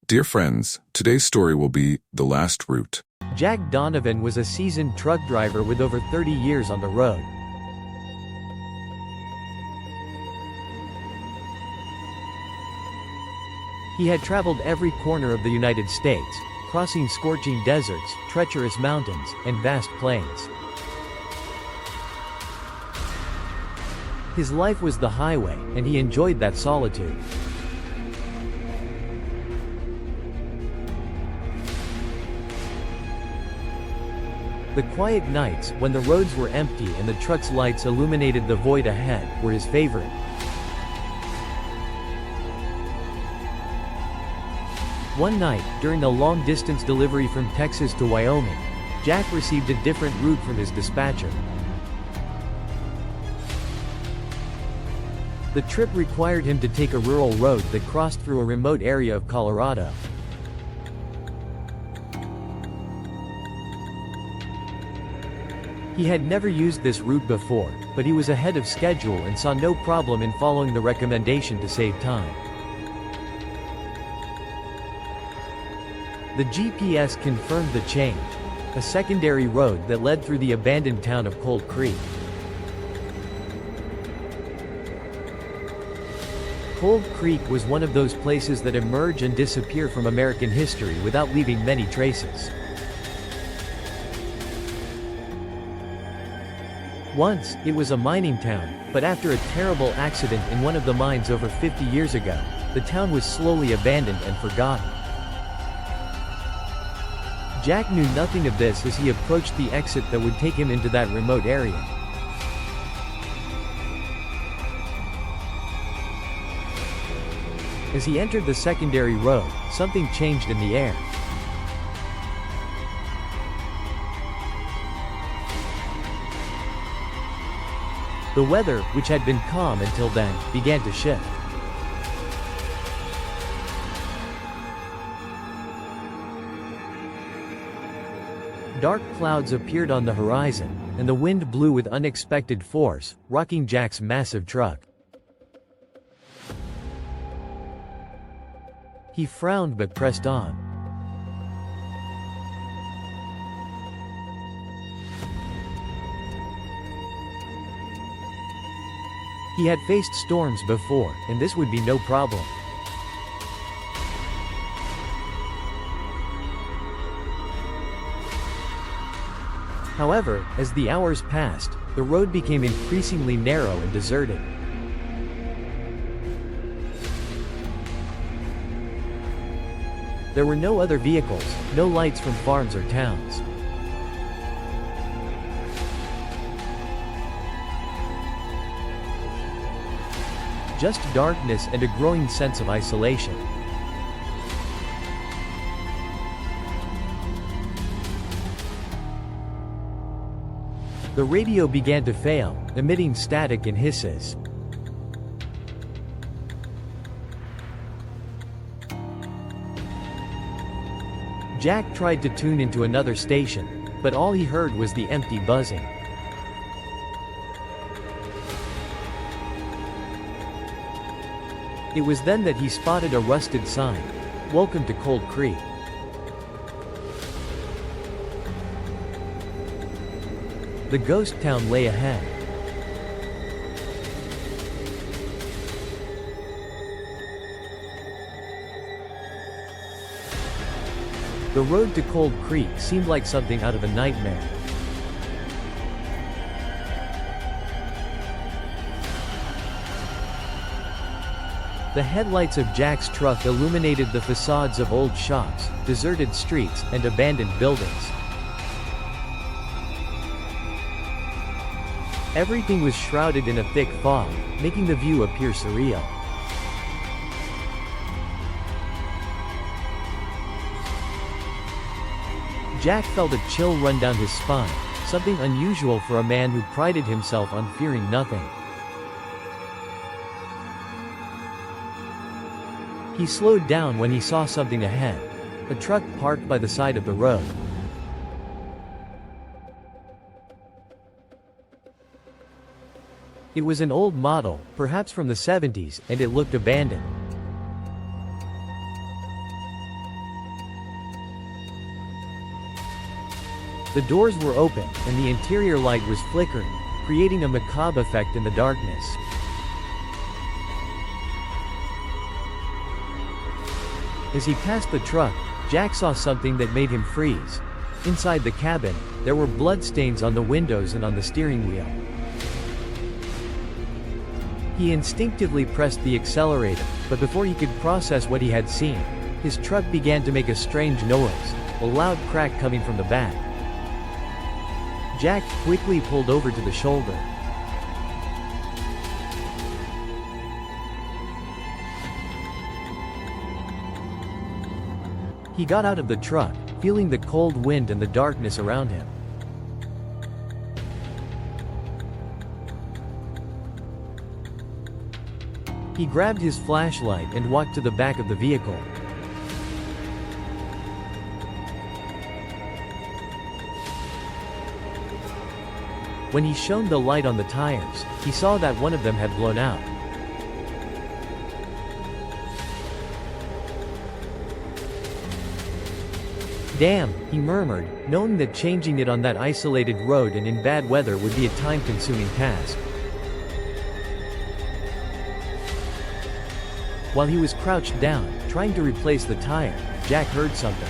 Dear friends, today's story will be The Last Route. Jack Donovan was a seasoned truck driver with over 30 years on the road. He had traveled every corner of the United States, crossing scorching deserts, treacherous mountains, and vast plains. His life was the highway, and he enjoyed that solitude. The quiet nights, when the roads were empty and the truck's lights illuminated the void ahead, were his favorite. One night, during a long-distance delivery from Texas to Wyoming, Jack received a different route from his dispatcher. The trip required him to take a rural road that crossed through a remote area of Colorado. He had never used this route before, but he was ahead of schedule and saw no problem in following the recommendation to save time. The GPS confirmed the change, a secondary road that led through the abandoned town of Cold Creek. Cold Creek was one of those places that emerge and disappear from American history without leaving many traces. Once, it was a mining town, but after a terrible accident in one of the mines over 50 years ago, the town was slowly abandoned and forgotten. Jack knew nothing of this as he approached the exit that would take him into that remote area. As he entered the secondary road, something changed in the air. The weather, which had been calm until then, began to shift. Dark clouds appeared on the horizon, and the wind blew with unexpected force, rocking Jack's massive truck. He frowned but pressed on. He had faced storms before, and this would be no problem. However, as the hours passed, the road became increasingly narrow and deserted. There were no other vehicles, no lights from farms or towns. Just darkness and a growing sense of isolation. The radio began to fail, emitting static and hisses. Jack tried to tune into another station, but all he heard was the empty buzzing. It was then that he spotted a rusted sign, "Welcome to Cold Creek." The ghost town lay ahead. The road to Cold Creek seemed like something out of a nightmare. The headlights of Jack's truck illuminated the facades of old shops, deserted streets, and abandoned buildings. Everything was shrouded in a thick fog, making the view appear surreal. Jack felt a chill run down his spine, something unusual for a man who prided himself on fearing nothing. He slowed down when he saw something ahead, a truck parked by the side of the road. It was an old model, perhaps from the 70s, and it looked abandoned. The doors were open, and the interior light was flickering, creating a macabre effect in the darkness. As he passed the truck, Jack saw something that made him freeze. Inside the cabin, there were bloodstains on the windows and on the steering wheel. He instinctively pressed the accelerator, but before he could process what he had seen, his truck began to make a strange noise, a loud crack coming from the back. Jack quickly pulled over to the shoulder. He got out of the truck, feeling the cold wind and the darkness around him. He grabbed his flashlight and walked to the back of the vehicle. When he shone the light on the tires, he saw that one of them had blown out. "Damn," he murmured, knowing that changing it on that isolated road and in bad weather would be a time-consuming task. While he was crouched down, trying to replace the tire, Jack heard something.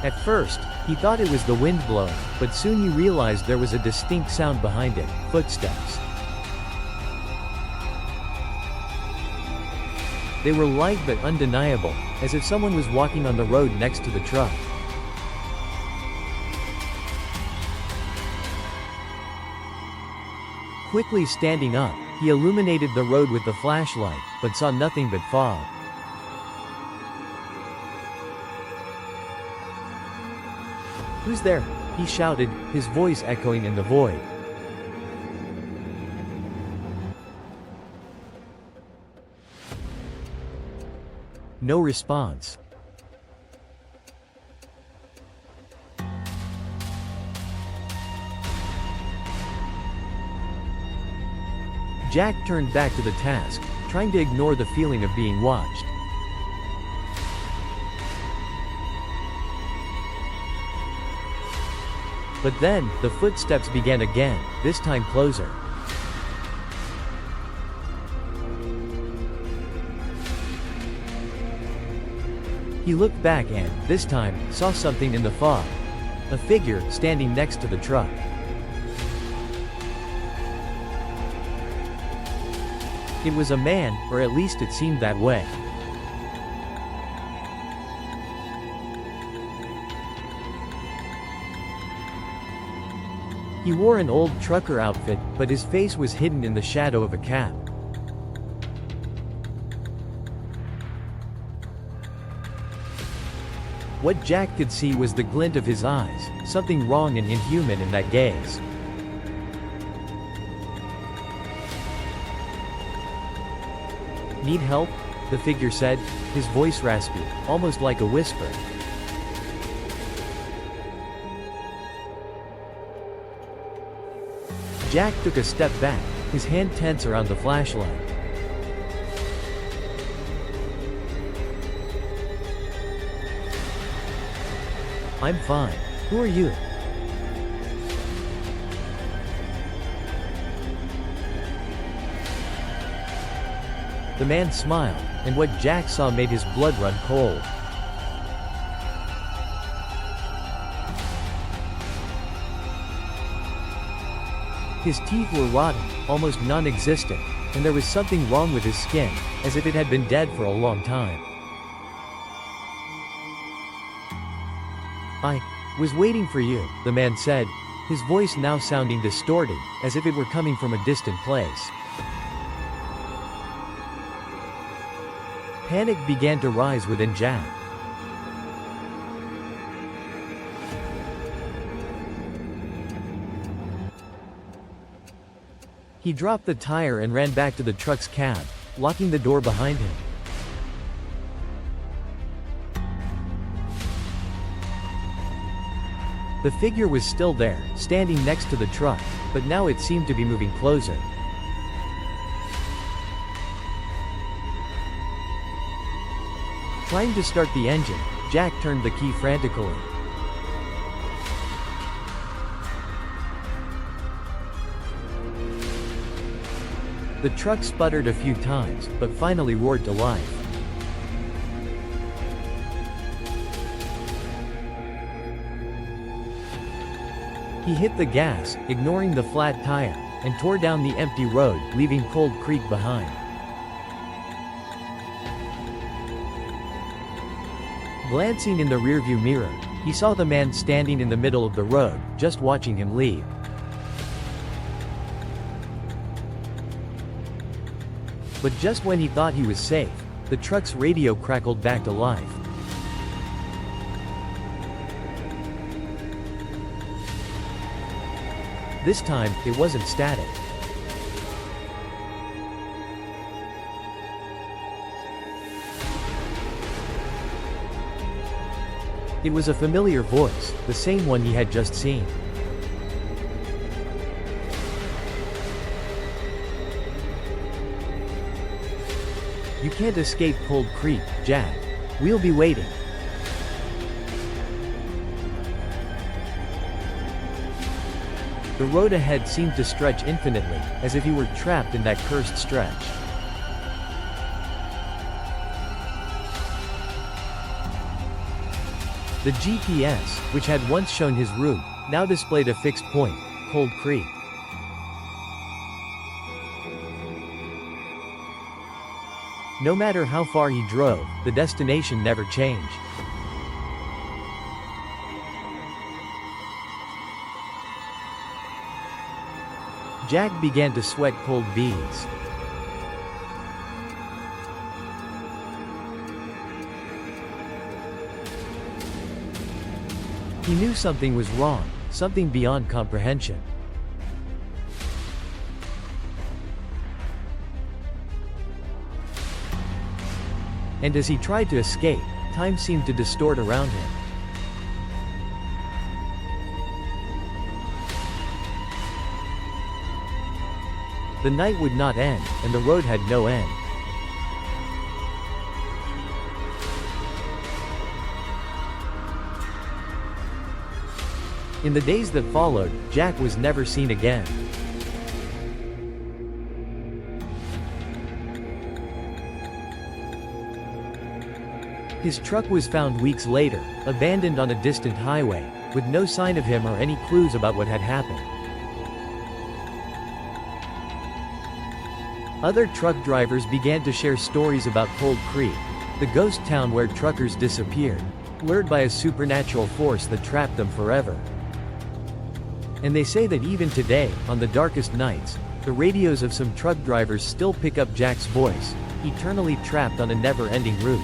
At first, he thought it was the wind blowing, but soon he realized there was a distinct sound behind it: footsteps. They were light but undeniable, as if someone was walking on the road next to the truck. Quickly standing up, he illuminated the road with the flashlight, but saw nothing but fog. "Who's there?" he shouted, his voice echoing in the void. No response. Jack turned back to the task, trying to ignore the feeling of being watched. But then, the footsteps began again, this time closer. He looked back and, this time, saw something in the fog. A figure, standing next to the truck. It was a man, or at least it seemed that way. He wore an old trucker outfit, but his face was hidden in the shadow of a cap. What Jack could see was the glint of his eyes, something wrong and inhuman in that gaze. "Need help?" the figure said, his voice raspy, almost like a whisper. Jack took a step back, his hand tense around the flashlight. "I'm fine. Who are you?" The man smiled, and what Jack saw made his blood run cold. His teeth were rotten, almost non-existent, and there was something wrong with his skin, as if it had been dead for a long time. "I was waiting for you," the man said, his voice now sounding distorted, as if it were coming from a distant place. Panic began to rise within Jack. He dropped the tire and ran back to the truck's cab, locking the door behind him. The figure was still there, standing next to the truck, but now it seemed to be moving closer. Trying to start the engine, Jack turned the key frantically. The truck sputtered a few times, but finally roared to life. He hit the gas, ignoring the flat tire, and tore down the empty road, leaving Cold Creek behind. Glancing in the rearview mirror, he saw the man standing in the middle of the road, just watching him leave. But just when he thought he was safe, the truck's radio crackled back to life. This time, it wasn't static. It was a familiar voice, the same one he had just seen. "You can't escape Cold Creek, Jack. We'll be waiting." The road ahead seemed to stretch infinitely, as if he were trapped in that cursed stretch. The GPS, which had once shown his route, now displayed a fixed point, Cold Creek. No matter how far he drove, the destination never changed. Jack began to sweat cold beads. He knew something was wrong, something beyond comprehension. And as he tried to escape, time seemed to distort around him. The night would not end, and the road had no end. In the days that followed, Jack was never seen again. His truck was found weeks later, abandoned on a distant highway, with no sign of him or any clues about what had happened. Other truck drivers began to share stories about Cold Creek, the ghost town where truckers disappeared, lured by a supernatural force that trapped them forever. And they say that even today, on the darkest nights, the radios of some truck drivers still pick up Jack's voice, eternally trapped on a never-ending route.